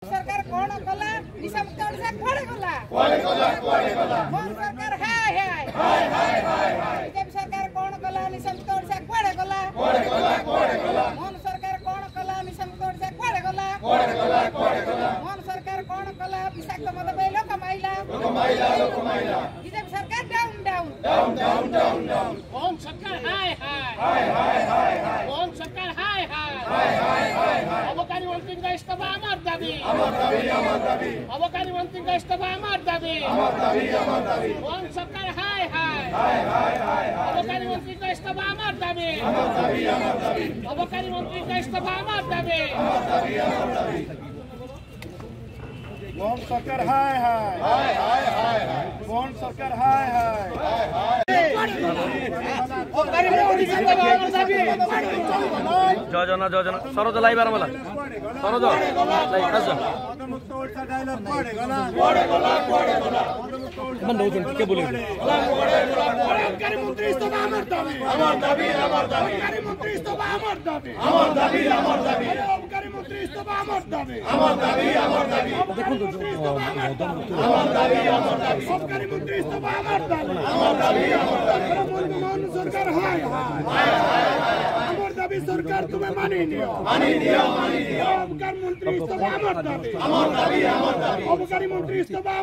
सरकार कौन कला निशामुक्त ओडिशा कोडे कला मोहन सरकार हाय हाय बीजेपी सरकार कौन कला निशामुक्त ओडिशा कोडे कला मोहन सरकार कौन कला निशामुक्त ओडिशा कोडे कला मोहन सरकार कौन कला विषाक्त मद पे लोक माइला बीजेपी सरकार डाउन मोहन सरकार हाय मोहन सरकार हाय अबकारी मंत्री का इस्तीफा আমার দাবি অবকারী মন্ত্রী का इस्तीफा আমার দাবি মোহন সরকার হায় অবকারী মন্ত্রী का इस्तीफा আমার দাবি অবকারী মন্ত্রী का इस्तीफा আমার দাবি मोहन सरकार हाय मोहन सरकार हाय যোজনা সরজ লাইবার মালা সরজ কে বলি দেখুন सरकार हाय सरकार तुम्हें मानी मंत्री इस्तीफा अबकारी मंत्री इस्तीफा